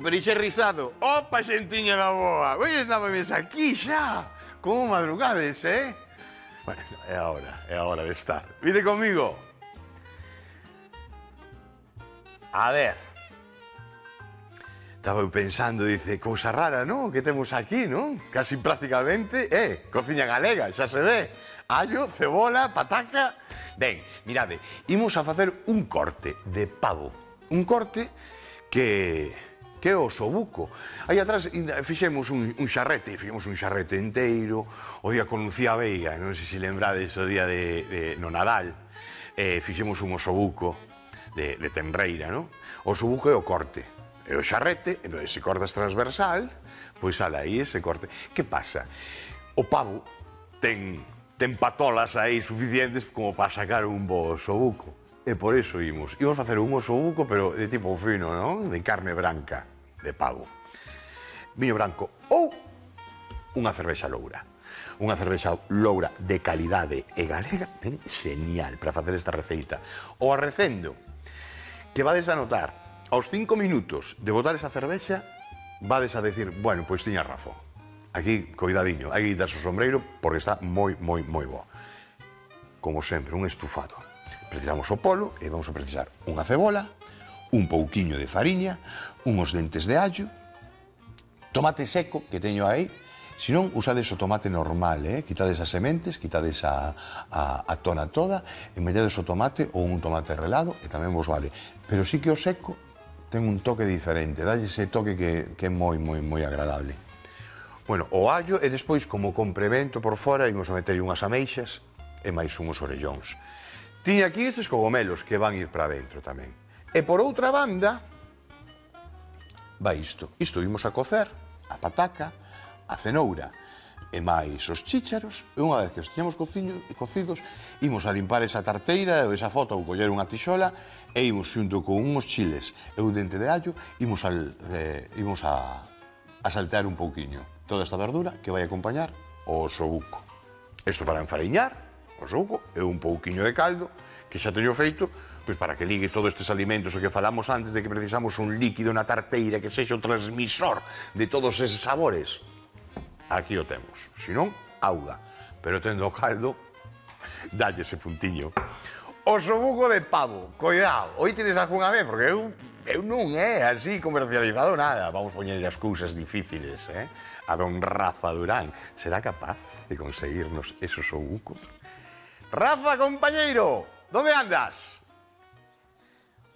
pero ixe rizado. Opa, xentiña da boa. Oi, andábamos aquí xa. Como madrugades, eh? Bueno, é a hora de estar. Vide comigo. A ver. Estaba eu pensando, dice, cousa rara, non? Que temos aquí, non? Casi prácticamente, cociña galega, xa se ve. Allo, cebola, pataca... Ben, mirade, imos a facer un corte de pavo. Un corte que é o osobuco. Aí atrás fixemos un xarrete enteiro, o día con Lucía Veiga, non sei se lembrades o día no Nadal, fixemos un osobuco de tenreira, non? O osobuco é o corte. E o xarrete, entón, se cortas transversal, pois sale aí ese corte. Que pasa? O pavo ten patolas aí suficientes como para sacar un bo osobuco. E por iso imos facer un osobuco, pero de tipo fino, non? De carne branca, de pavo. Viño branco ou unha cervexa loura. Unha cervexa loura de calidade e galega, ten genial para facer esta receita. O arrecendo, que vades a notar, aos 5 minutos de botar esa cervexa, vades a decir, bueno, pois tiña razón. Aquí, coidadiño, hai que quitarse o sombreiro porque está moi bo. Como sempre, un estufado. Precisamos o polo e vamos a precisar unha cebola, un pouquiño de fariña, unhos dentes de allo, tomate seco que teño aí. Se non, usades o tomate normal, quitades as sementes, quitades a tona toda, e metedes o tomate ou un tomate relado, e tamén vos vale. Pero sí que o seco ten un toque diferente, dalle ese toque que é moi agradable. Bueno, o allo, e despois, como complemento por fora, imos a meter unhas ameixas e máis unhos orellóns. Tiña aquí estes cogomelos que van ir para dentro tamén. E por outra banda, vai isto. Isto imos a cocer, a pataca, a cenoura e máis os chícharos, e unha vez que os tiñamos cocidos, imos a limpar esa tarteira ou esa fota ou coller unha tixola e imos xunto con unhos chiles e un dente de allo, imos a saltear un pouquiño toda esta verdura que vai acompañar o osobuco. Isto para enfariñar o osobuco e un pouquiño de caldo que xa teño feito, pois para que ligue todos estes alimentos, o que falamos antes de que precisamos un líquido na tarteira que sexa o transmisor de todos eses sabores. Aquí o temos, se non, auga, pero tendo o caldo, dalle ese puntiño. Osobuco de pavo, coidado, oi tedes algunha vez, porque eu non é así comercializado nada, vamos poñer as cousas difíciles, a don Rafa Durán, será capaz de conseguirnos ese osobuco? Rafa, compañeiro, donde andas?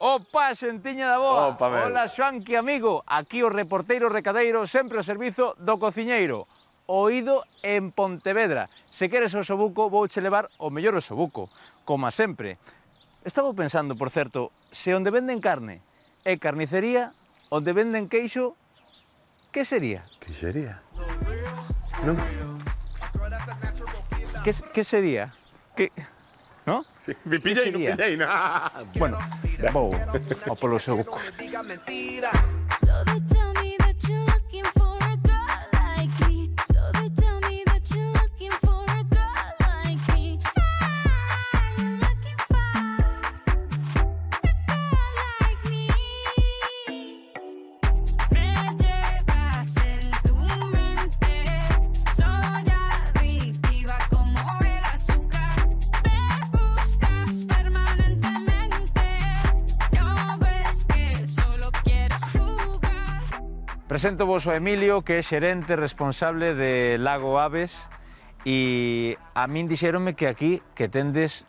Opa, xentiña da boa. Opa, hola, Xoanqui, amigo. Aquí o reporteiro recadeiro sempre ao servizo do cociñeiro. Oído en Pontevedra. Se queres o osobuco, vouche levar o mellor osobuco, como sempre. Estaba pensando, por certo, se onde venden carne é carnicería, onde venden queixo, que sería? Que sería? Non? Que sería? Que... ¿No? Sí, me pillei, non pillei, no. Bueno, vou ao polo osobuco. Presento vos o Emilio, que é xerente responsable de Lago Aves, e a min dixéronme que aquí que tendes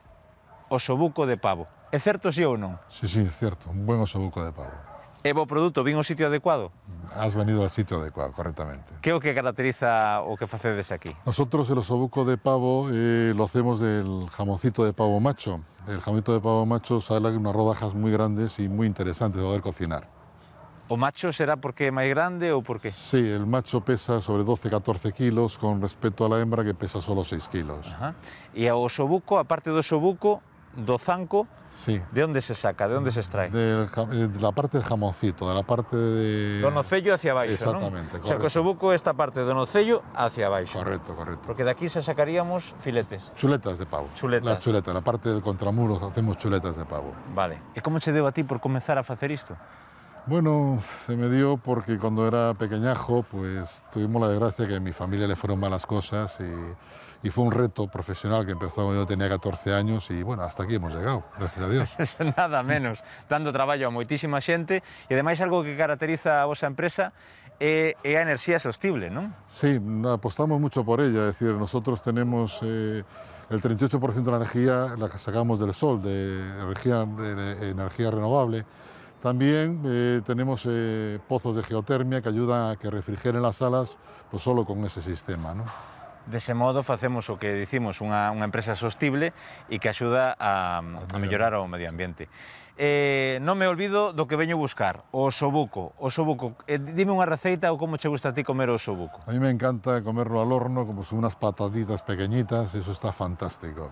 osobuco de pavo. É certo, si ou non? Sí, sí, es cierto, un buen osobuco de pavo. É bo produto, vin o sitio adecuado? Has venido al sitio adecuado, correctamente. Que é o que caracteriza o que facedes aquí? Nosotros el osobuco de pavo lo hacemos del jamoncito de pavo macho. El jamoncito de pavo macho sale unas rodajas muy grandes y muy interesantes de poder cocinar. O macho será porque é máis grande ou por qué? Sí, el macho pesa sobre 12-14 kilos con respecto a la hembra que pesa solo 6 kilos. Ajá. E o osobuco, aparte do osobuco, do zanco, sí. De onde se saca, de onde se extrae? De la parte del jamoncito, de la parte de... Do nocello hacia baixo, exactamente, non? O sea, que o osobuco é esta parte do nocello hacia baixo. Correcto, correcto. Porque de aquí se sacaríamos filetes. Chuletas de pavo. Chuletas. Las chuletas, la parte del contramuros hacemos chuletas de pavo. Vale. E como che deu a ti por comenzar a facer isto? Bueno, se me dio porque cuando era pequeñajo, pues tuvimos la desgracia que a mi familia le fueron malas cosas y fue un reto profesional que empezó cuando yo tenía 14 años y bueno, hasta aquí hemos llegado, gracias a Dios. Nada menos, dando traballo a moitísima xente e ademais algo que caracteriza a vosa empresa é a enerxía sostible, non? Sí, apostamos mucho por ella, es decir, nosotros tenemos el 38% de la energía la que sacamos del sol, de energía renovable. También tenemos pozos de geotermia que ayudan a que refrigeren las salas pues solo con ese sistema, ¿no? Dese modo facemos o que dicimos unha empresa sostible e que axuda a mellorar o medio ambiente. Non me olvido do que veño buscar, o osobuco. Dime unha receita ou como che gusta a ti comer o osobuco. A mí me encanta comerlo al horno, como son unas patatitas pequeñitas, eso está fantástico.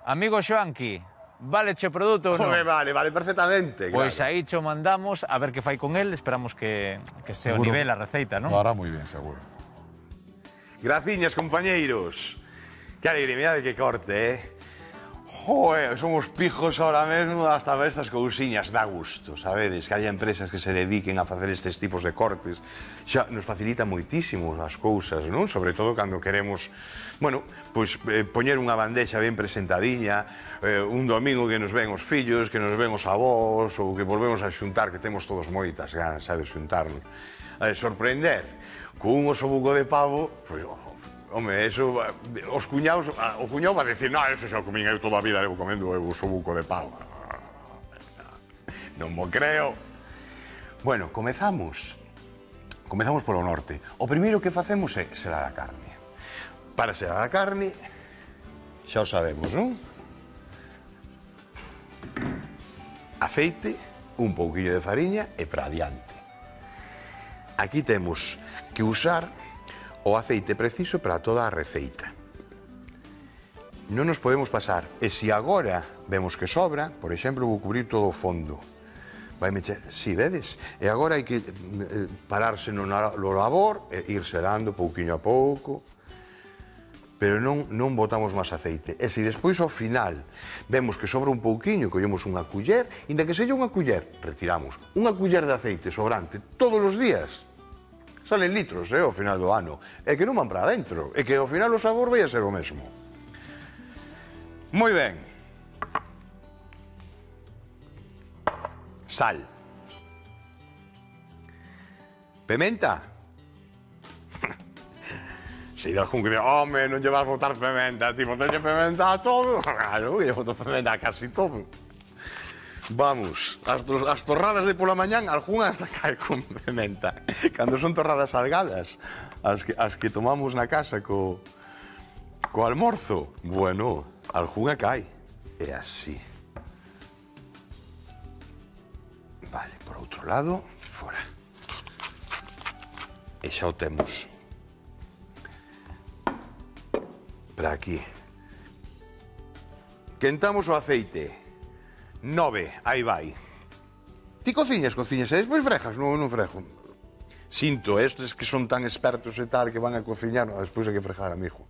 Amigo Xoanqui, vale che produto ou non? Vale perfectamente. Pois claro. aí cho mandamos a ver que fai con el, esperamos que este o Seguro. nivel a receita, non? Lo hará muy bien, seguro. Graciñas, compañeiros. Que alegría, mira de que corte, Joder, somos pijos ahora mesmo hasta ver estas cousiñas, dá gusto, sabedes? Que haya empresas que se dediquen a facer estes tipos de cortes. Xa nos facilita moitísimo as cousas, non? Sobre todo cando queremos, bueno, pois poñer unha bandexa ben presentadiña, un domingo que nos ven os fillos, que nos ven os avós, ou que volvemos a xuntar, que temos todos moitas ganas, de xuntarnos. Sorprender con un osobuco de pavo, pois, home, eso, os cuñaos, o cuñado va a decir, no, eso xa o comín eu toda a vida, levo comendo o osobuco de pavo. Non mo creo. Bueno, comezamos polo norte. O primeiro que facemos é selar a carne. Para selar a carne, xa o sabemos, non? Aceite, un pouquillo de fariña e para adiante. Aquí temos que usar o aceite preciso para toda a receita. Non nos podemos pasar, e se agora vemos que sobra, por exemplo, vou cubrir todo o fondo. Si, vedes? E agora hai que pararse no labor e ir selando pouquiño a pouco, pero non botamos máis aceite. E se despois ao final vemos que sobra un pouquiño, collemos unha culler, inda que sella unha culler, retiramos unha culler de aceite sobrante todos os días. Salen litros, ao final do ano. E que non van para adentro. E que ao final o sabor vai a ser o mesmo. Moi ben. Sal. Pementa. Se de algún que diga, home, non lle vas botar pementa, tipo, teñe pementa a todo. Claro, lle boto pementa a casi todo. Vamos, as torradas de pola mañán, algunha hasta cae con pementa. Cando son torradas salgadas, as que tomamos na casa co almorzo, bueno, algunha cae. É así. Vale, por outro lado, fora. E xa o temos. Para aquí. Quentamos o aceite. 9, aí vai. Ti cociñas, e despois frejas, non frejo. Sinto, estes que son tan expertos e tal que van a cociñar, despois hai que frejar, amigo.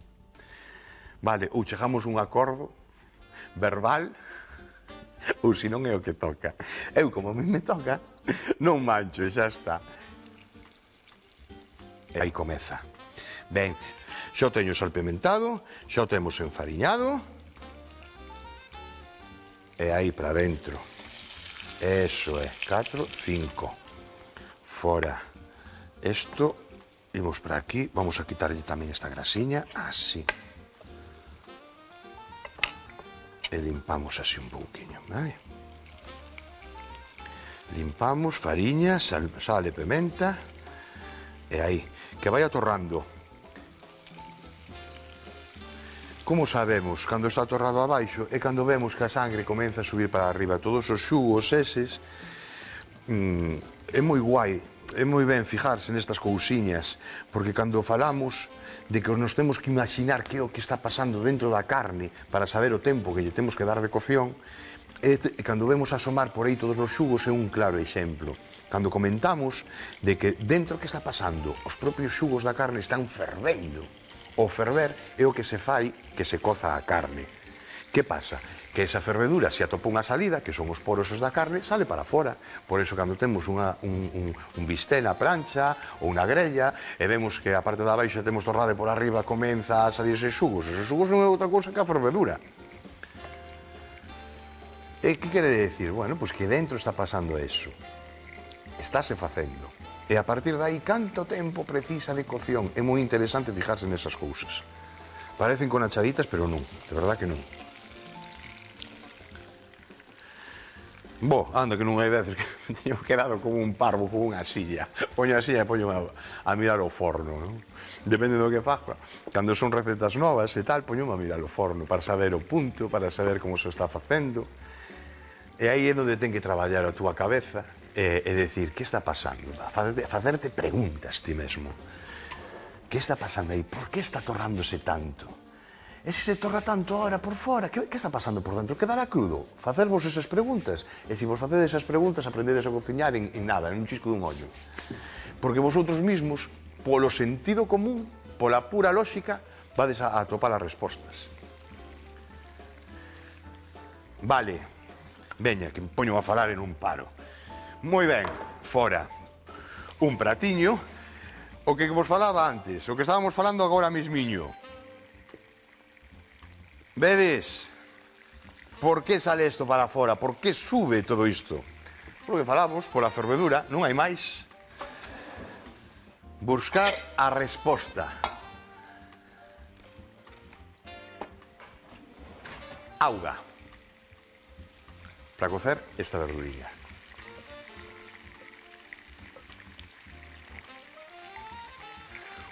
Vale, ou chegamos un acordo verbal, ou se non é o que toca. Eu, como a mí me toca, non mancho, e xa está. E aí comeza. Ben, xa o teño salpimentado, xa o temos enfariñado, e aí para dentro. Eso é, 4, 5. Fora. Isto, imos para aquí, vamos a quitarlle tamén esta grasiña, así. E limpamos así un pouquiño, vale? Limpamos, fariña, sal e pementa, e aí, que vai atorrando. Como sabemos, cando está atorrado abaixo, é cando vemos que a sangre comeza a subir para arriba, todos os xugos eses, é moi guai, é moi ben fijarse nestas cousiñas, porque cando falamos de que nos temos que imaginar que é o que está pasando dentro da carne para saber o tempo que lle temos que dar de cocción, e cando vemos asomar por aí todos os xugos é un claro exemplo. Cando comentamos de que dentro que está pasando, os propios xugos da carne están fervendo. O ferver é o que se fai que se coza a carne. Que pasa? Que esa fervedura se atopa unha salida, que son os poros da carne, sale para fora. Por iso, cando temos un bisté na plancha ou unha grella, e vemos que a parte da baixa temos torrada e por arriba comeza a salirse xugos. Esos xugos non é outra cousa que a fervedura. E que quere decir? Bueno, pois que dentro está pasando eso. Estáse facendo. E a partir de aí, canto tempo precisa de cocción? É moi interesante fijarse nesas cousas. Parecen conachaditas, pero non. De verdad que non. Anda, que non hai veces que teño quedado como un parvo, como unha silla. Poño a silla e poño a mirar o forno, non? Depende do que faga. Cando son recetas novas e tal, poño a mirar o forno para saber o punto, para saber como se está facendo. E aí é onde ten que traballar a túa cabeza e decir, que está pasando? Facerte preguntas ti mesmo. Que está pasando aí? Por que está torrándose tanto? E se se torra tanto ahora por fora, que está pasando por dentro? Quedará crudo? Facervos esas preguntas. E se vos facedes esas preguntas, aprendedes a cociñar en nada, en un chisco dun ollo. Porque vosotros mismos, polo sentido común, pola pura lógica, vades a atopar as respostas. Vale, veña, que me poño a falar en un paro. Moi ben, fora. Un pratiño, o que vos falaba antes, o que estábamos falando agora mismiño. Vedes, por que sale isto para fora? Por que sube todo isto? Porque falamos, pola fervedura, non hai máis. Buscar a resposta. Auga. Para cocer esta verdurilla.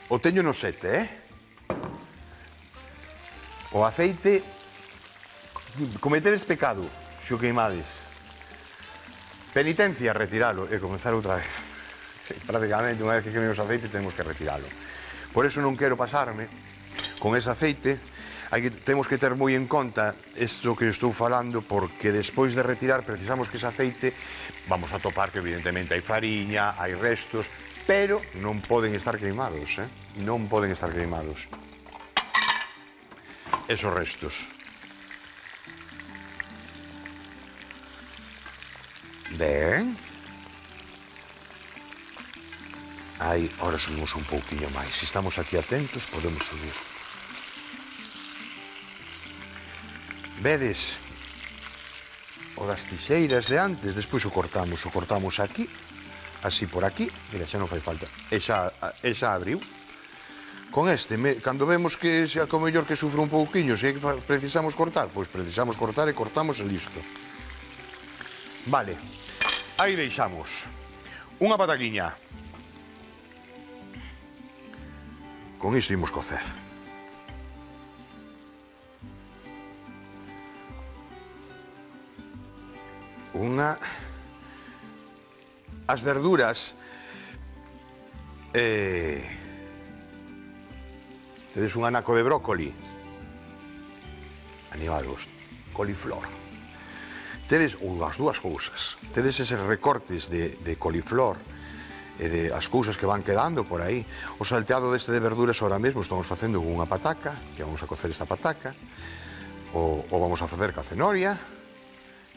O teño no sete, O aceite, cometedes pecado, se o queimades. Penitencia, retiralo e comenzar outra vez. Prácticamente, unha vez que queimemos o aceite, temos que retiralo. Por eso non quero pasarme con ese aceite. Temos que ter moi en conta isto que estou falando, porque despois de retirar precisamos que ese aceite, vamos a topar que evidentemente hai fariña, hai restos, pero non poden estar queimados, non poden estar queimados. Esos restos. Ben. Aí, ahora subimos un pouquiño máis. Se estamos aquí atentos, podemos subir. Vedes? O das tixeiras de antes, despois o cortamos aquí, así por aquí, mira, xa non fai falta. E xa abriu. Con este, cando vemos que xa como mellor que sufre un pouquiño, se precisamos cortar, pois precisamos cortar e cortamos e listo. Vale, aí deixamos unha pataquiña. Con isto imos cocer. As verduras tedes un anaco de brócoli, animados, coliflor. Tedes as dúas cousas. Tedes eses recortes de coliflor e de as cousas que van quedando por aí. O salteado deste de verduras ahora mesmo estamos facendo con unha pataca, que vamos a cocer esta pataca, o vamos a facer ca cenoria,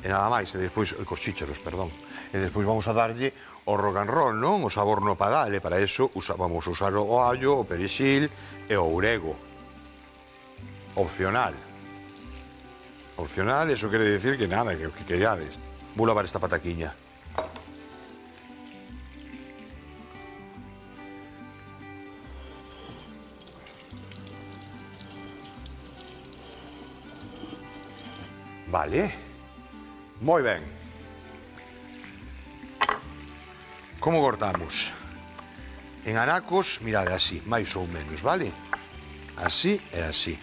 e nada máis, e despois, cos chícharos, perdón. E despois vamos a darlle o rock and roll, non? O sabor no padal, e para iso vamos a usar o allo, o perexil e o orego. Opcional. Opcional, eso quere decir que nada, que querades. Vou lavar esta pataquiña. Vale. Moi ben. Como cortamos? En anacos, mirade, así, máis ou menos, vale? Así e así.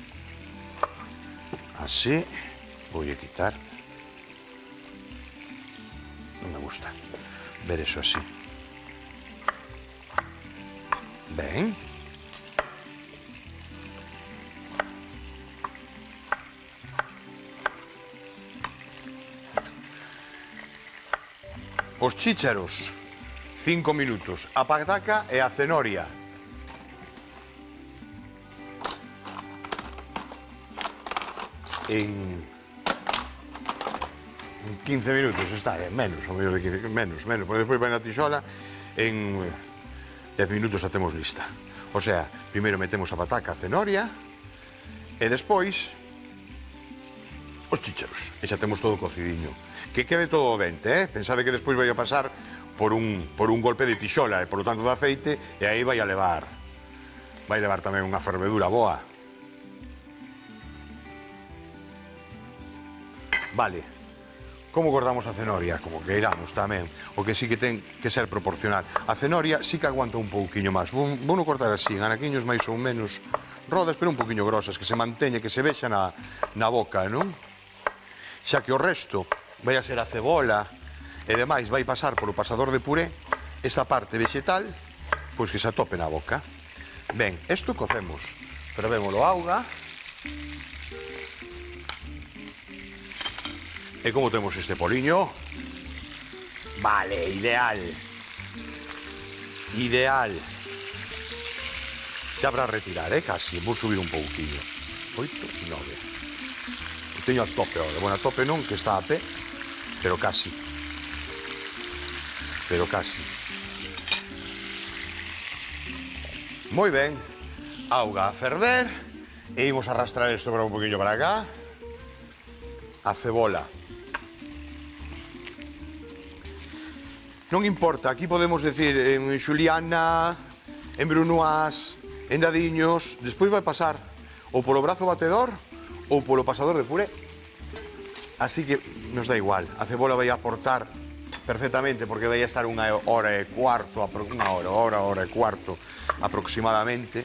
Así. Voulle quitar. Non me gusta ver eso así. Ben. Os chícharos, 5 minutos. A pataca e a cenoria. en 15 minutos está, menos, o mellor de 15, menos, porque despois vai na tixola, en 10 minutos a temos lista. O sea, primeiro metemos a pataca, a cenoria, e despois os chícharos, e xa temos todo cocidiño. Que quede todo o dente, pensade que despois vai a pasar por un golpe de tixola, e por lo tanto de aceite, e aí vai levar tamén unha fervedura boa. Vale, como cortamos a cenoria? Como que iramos tamén, o que sí que ten que ser proporcional. A cenoria sí que aguanta un pouquiño máis, vou non cortar así, en anaquiños máis ou menos rodas, pero un pouquiño grosas, que se manteña, que se vexa na boca, non? Xa que o resto vai a ser a cebola e demais vai pasar polo pasador de puré, esta parte vegetal, pois que se atope na boca. Ben, isto cocemos, fervémolo auga. E como temos este poliño? Vale, ideal. Ideal. Xa para retirar, casi, vou subir un pouquinho. 8, 9. O teño a tope ahora, bueno, a tope non, que está a pé, pero casi. Pero casi. Moi ben, auga a ferver, e imos arrastrar isto para un poquinho para acá. A cebola. Non importa, aquí podemos decir en xuliana, en brunoise, en dadiños, despois vai pasar ou polo brazo batedor ou polo pasador de puré. Así que nos da igual, a cebola vai aportar perfectamente porque vai a estar unha hora e cuarto aproximadamente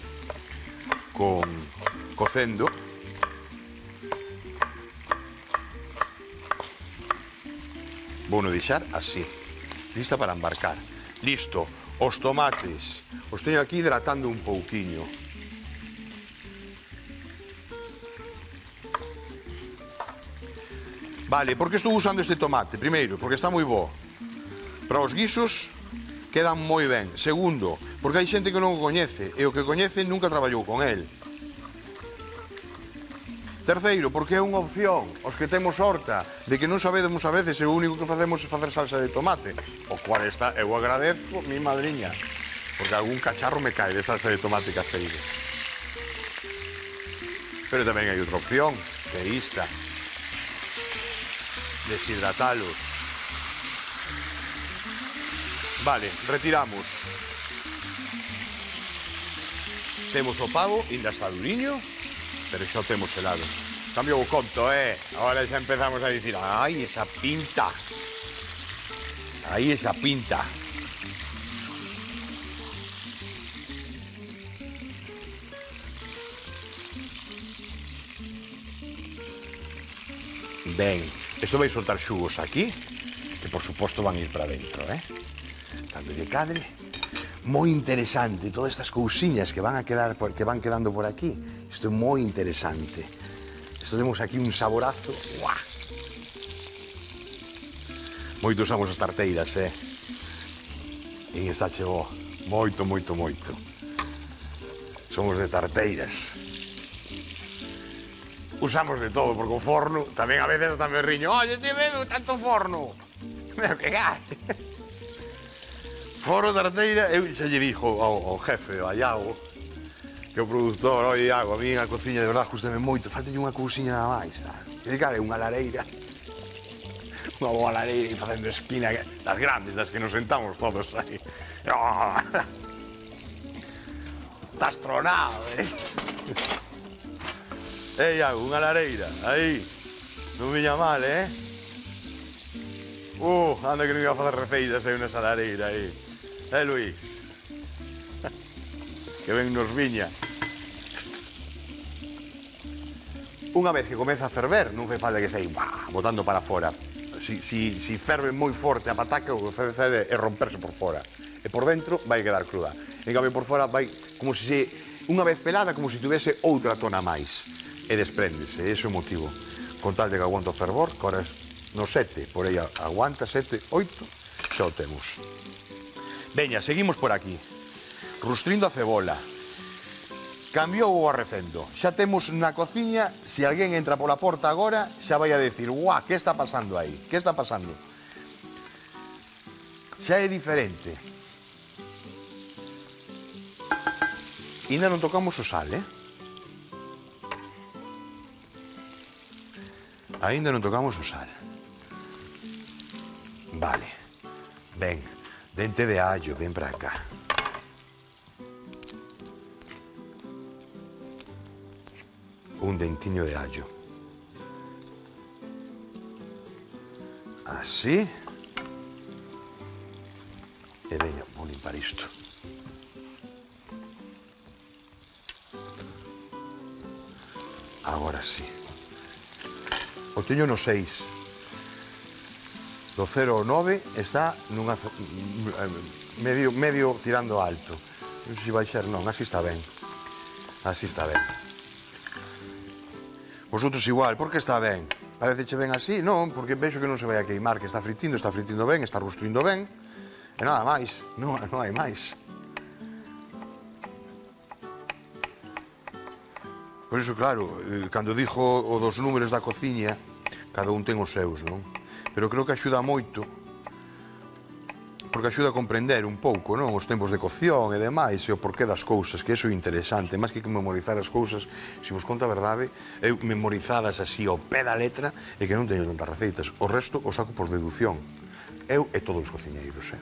cocendo. Vou no deixar así. Lista para embarcar. Listo. Os tomates. Os teño aquí hidratando un pouquiño. Vale, por que estou usando este tomate? Primeiro, porque está moi bo. Para os guisos quedan moi ben. Segundo, porque hai xente que non o coñece e o que coñece nunca traballou con el. Terceiro, porque é unha opción, os que temos horta, de que non sabemos a veces e o único que facemos é facer salsa de tomate, o cual está, eu agradezco, mi madriña, porque algún cacharro me cae de salsa de tomate caseiro. Pero tamén hai outra opción, que é esta, deshidratalos. Vale, retiramos. Temos o pavo, ainda está duriño, pero xa o temos helado. Cambio o conto, Ahora xa empezamos a dicir, ai, esa pinta. Aí esa pinta. Ben, isto vai soltar xugos aquí, que por suposto van ir para dentro, Tanto de cadre. Moi interesante, todas estas cousiñas que van quedando por aquí. Isto é moi interesante. Isto temos aquí un saborazo. Uah. Moito usamos as tarteiras, E esta chegou moito. Somos de tarteiras. Usamos de todo, porque o forno tamén a veces hasta me riño. Oye, te veo tanto forno. Me pegar. Forno tarteira, eu xa lle dixo ao jefe, a Iago, que o produtor, oi Iago, a mí a cociña de verdad gustame moito, faltalle unha cousiña nada máis, tá? E cara, unha lareira, unha boa lareira e facendo esquina, das grandes, das que nos sentamos todos aí. Estás tronado, Iago, unha lareira, aí, non viña mal, anda que non iba a facer receitas aí nesa lareira, aí. Luís, que ben nos viña. Unha vez que comeza a ferver, non fai falta que sei botando para fora. Si ferve moi forte a pataca, o que fai é romperse por fora. E por dentro vai quedar cruda. En cambio, por fora vai como se unha vez pelada, como se tivese outra tona máis. E despréndese, ese é o motivo. Con tal de que aguanta o fervor, que ahora no 7, por aí aguanta, 7, 8, xa o temos. Veña, seguimos por aquí. Rustrindo a cebola. cambiou o arrecendo. Xa temos na cociña, se alguén entra pola porta agora, xa vai a decir, guau, que está pasando aí? Que está pasando? Xa é diferente. Ainda non tocamos o sal, Ainda non tocamos o sal. Vale. Ben, dente de allo, ven para acá. Un dentiño de allo. Así. E veña, vou limpar isto. Agora sí. O teño no 6. Do 0 ao 9 está nunha medio tirando alto. Non sei se vai ser, non, así está ben. Así está ben. Vosotros igual, por que está ben? Pareceche ben así? Non, porque vexo que non se vai a queimar, que está fritindo ben, está rustruindo ben. E nada máis, non hai máis. Por iso, claro, cando dixo o dos números da cociña, cada un ten os seus, non? Pero creo que axuda moito, porque axuda a comprender un pouco, non? Os tempos de cocción e demais, e o porqué das cousas, que iso é interesante. Máis que memorizar as cousas, se vos conto a verdade, eu memorizadas así ao pé da letra, e que non teño tantas receitas. O resto o saco por deducción. Eu e todos os cociñeiros,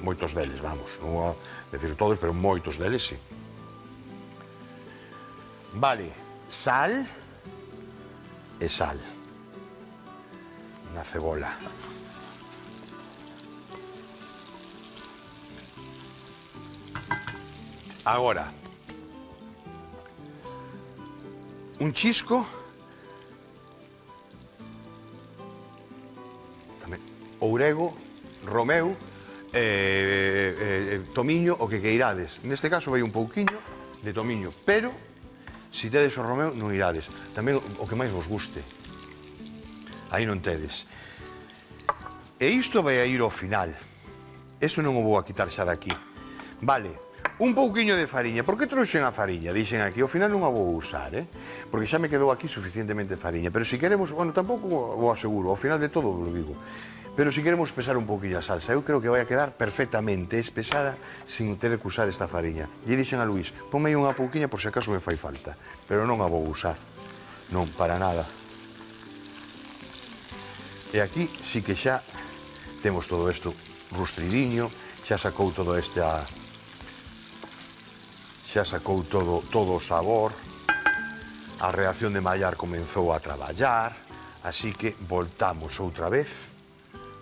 moitos deles, vamos. Non vou decir todos, pero moitos deles, sí. Vale, sal e sal. Na cebola. Agora, un chisco, tamén, ourego, romeu, tomiño, o que queirades. Neste caso vai un pouquiño de tomiño, pero se tedes o romeu non irades. Tamén o que máis vos guste. Aí non tedes. E isto vai a ir ao final. Eso non o vou a quitar xa daqui. Vale. Un pouquiño de fariña. Por que trouxen a fariña? Dixen aquí, ao final non a vou usar, porque xa me quedou aquí suficientemente fariña. Pero se queremos, bueno, tampouco o aseguro, ao final de todo lo digo. Pero se queremos espesar un pouquiño a salsa, eu creo que vai a quedar perfectamente espesada sin ter que usar esta fariña. E dixen a Luís, ponme aí unha pouquiña por se acaso me fai falta. Pero non a vou usar. Non, para nada. E aquí sí que xa temos todo isto rustridiño, xa sacou todo esta... Xa sacou todo o sabor, a reacción de mallar comenzou a traballar, así que voltamos outra vez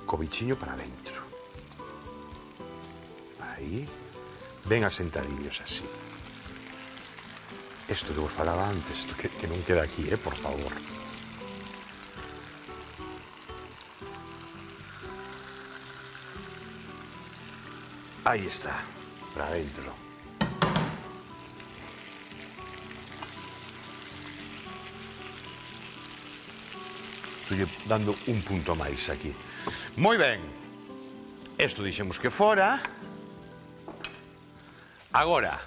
co bichiño para dentro. Aí, ben asentadiños así. Isto que vos falaba antes, que non queda aquí, por favor. Aí está, para dentro. Estou dando un punto máis aquí. Moi ben. Isto dixemos que fora. Agora.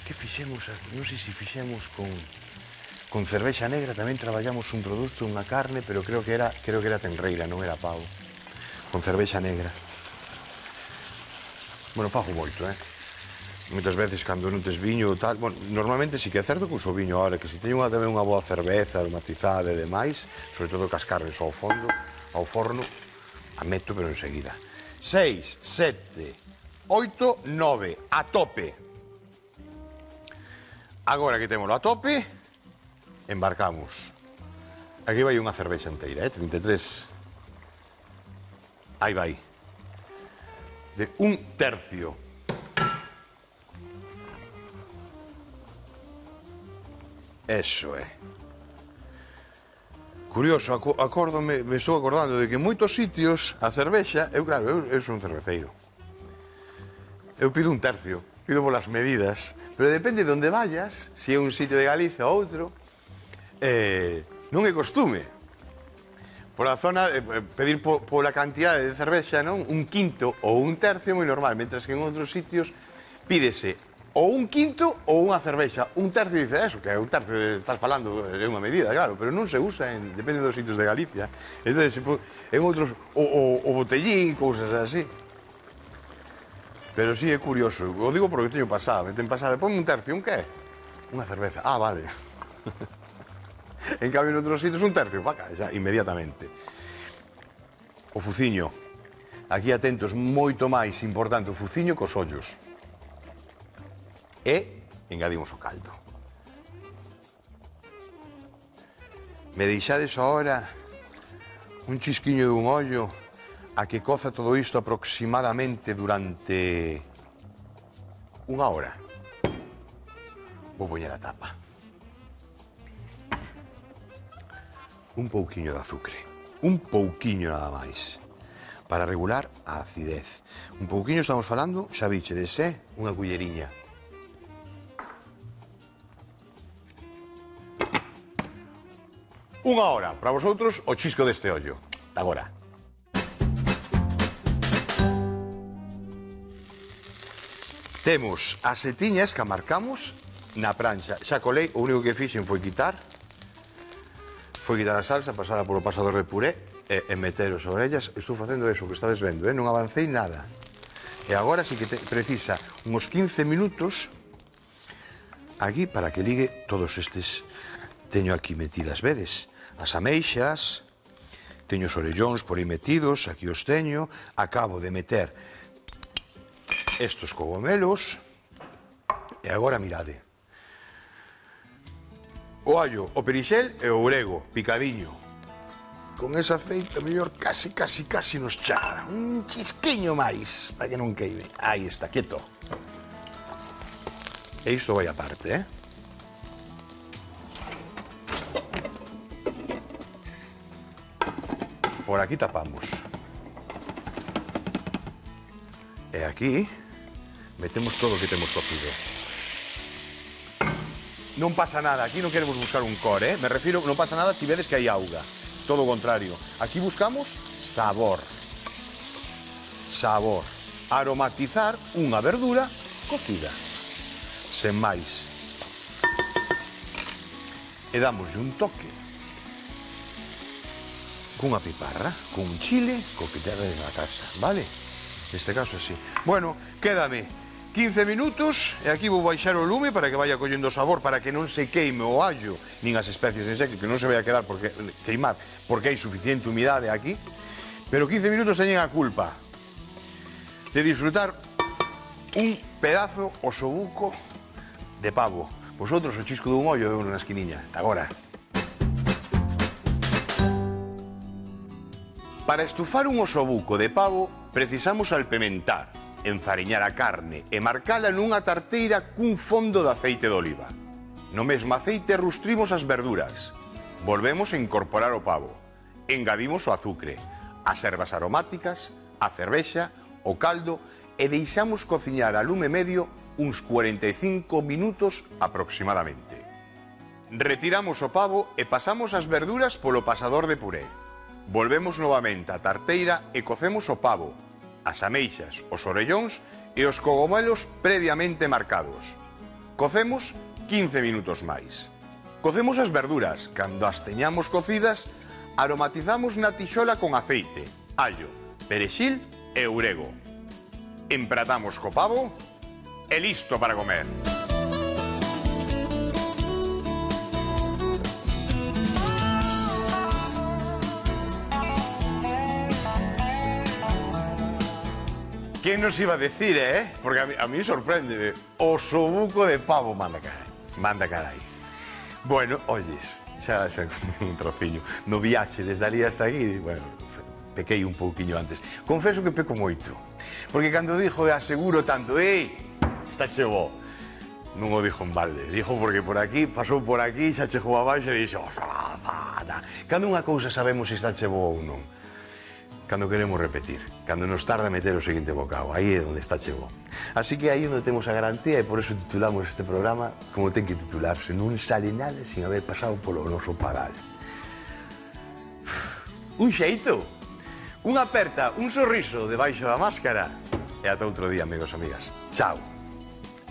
Que fixemos aquí? Non sei se fixemos con cervexa negra. Tamén traballamos un produto, unha carne, pero creo que era tenreira, non era pavo. Con cervexa negra. Bueno, fago moito, Moitas veces, cando non tes viño ou tal... Bueno, normalmente sí que é certo que uso viño ahora, que se teño tamén unha boa cerveza aromatizada e demais, sobre todo cas carnes ao fondo, ao forno, a meto, pero enseguida. 6, 7, 8, 9, a tope. Agora que temos a tope, embarcamos. Aquí vai unha cervexa inteira, 33. Aí vai. De un tercio. Eso é. Curioso, me estou acordando de que en moitos sitios a cervexa, eu son cerveceiro. Eu pido un tercio, pido polas medidas, pero depende de onde vayas, se é un sitio de Galicia ou outro, non é costume. Pola zona, pedir pola cantidad de cervexa, non? Un quinto ou un tercio moi normal, mentras que en outros sitios pídese ou un quinto ou unha cervexa. Un tercio dice eso, que é un tercio, estás falando, é unha medida, claro, pero non se usa, depende dos sitios de Galicia. Entón, en outros, o botellín, cousas así. Pero sí é curioso, o digo porque teño pasado, me ten pasado, ponme un tercio, un que? Unha cerveza, ah, vale. En cambio, en outros sitios, un tercio, faca, xa, inmediatamente. O fuciño. Aquí atentos, moito máis importante o fuciño cos ollos. E engadimos o caldo. Me deixades agora un chisquiño dun ollo a que coza todo isto aproximadamente durante unha hora. Vou poñer a tapa. Un pouquiño de azucre. Un pouquiño nada máis. Para regular a acidez. Un pouquiño estamos falando, xa bichedes, unha culleriña. Unha hora, para vosotros, o chisco deste ollo. Agora. Temos as setiñas que marcamos na prancha. Xa colei, o único que fixen foi quitar a salsa, pasada polo pasador de puré e meter as orellas. Estou facendo eso que estades vendo, non avancei nada. E agora sí que precisa uns 15 minutos aquí para que ligue todos estes. Teño aquí metidas, vedes? As ameixas, teño os orellóns por aí metidos, aquí os teño, acabo de meter estos cogomelos e agora mirade. O allo, o perixel e o orego, picadiño. Con ese aceite, mellor casi nos chá. Un chisquiño máis, para que non queime. Aí está, quieto. E isto vai aparte, Por aquí tapamos. E aquí metemos todo o que temos cocido. Non pasa nada, aquí non queremos buscar un cor, Me refiro, non pasa nada si vedes que hai auga. Todo o contrario. Aquí buscamos sabor. Sabor. Aromatizar unha verdura cocida. Sen máis. E damoslle un toque. Cunha piparra, cun chile, co que tedes na casa, vale? Neste caso así. Bueno, quédame 15 minutos e aquí vou baixar o lume para que vaya collendo sabor, para que non se queime o allo, nin as especies en seco, que non se vai a quedar porque queimar, porque hai suficiente humidade aquí. Pero 15 minutos teñen a culpa de disfrutar un pedazo osobuco de pavo. Vosotros o chisco dun ollo de unha esquiniña. Agora. Para estufar un osobuco de pavo precisamos alpementar, enfariñar a carne e marcala nunha tarteira cun fondo de aceite de oliva. No mesmo aceite rustrimos as verduras. Volvemos a incorporar o pavo. Engadimos o azucre, as ervas aromáticas, a cervexa, o caldo e deixamos cociñar a lume medio uns 45 minutos aproximadamente. Retiramos o pavo e pasamos as verduras polo pasador de puré. Volvemos novamente á tarteira e cocemos o pavo, as ameixas, os orellóns e os cogomelos previamente marcados. Cocemos 15 minutos máis. Cocemos as verduras. Cando as teñamos cocidas, aromatizamos na tixola con aceite, allo, perexil e orego. Empratamos co pavo e listo para comer. ¿Quién nos iba a decir, Porque a mí sorprende. Osobuco de pavo, manda carai. Bueno, oyes, xa un trociño. No viaxe desde ali hasta aquí, bueno, pequei un pouquiño antes. Confeso que peco moito. Porque cando dixo, aseguro tanto, está chegou. Non o dixo en balde, dixo porque por aquí, pasou por aquí, xa chegou abaixo e dixo, cando unha cousa sabemos se está chegou ou non. Cando queremos repetir, cando nos tarda meter o seguinte bocado, aí é onde está chegou. Así que aí onde temos a garantía e por eso titulamos este programa como ten que titularse, non sale nada sin haber pasado polo noso paral. un xeito, unha aperta, un sorriso debaixo da máscara. E ata outro día, amigos e amigas. Chao.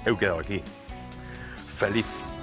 Eu quedo aquí. Feliz.